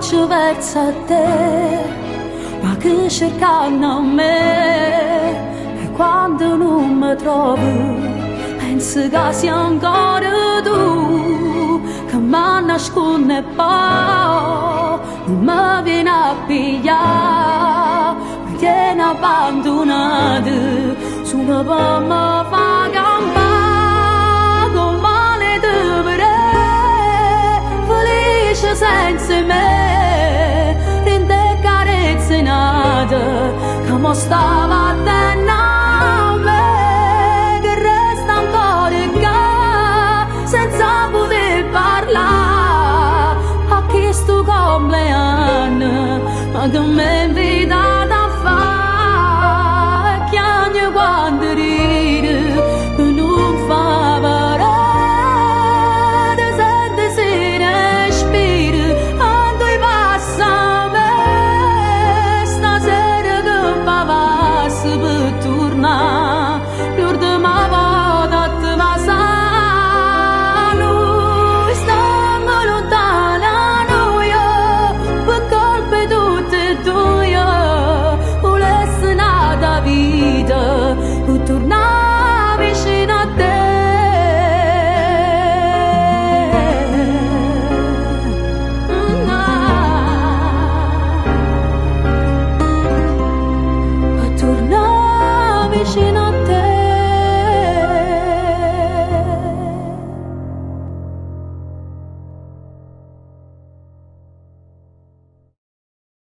faccio verso te, ma che cercano me, e quando non mi trovo penso che sia ancora tu che mi nasconde e poi non mi viene a pigliare, mi tiene abbandonato solo per me fa campare con male di vedere felice senza me, rende carezze nate che mi stava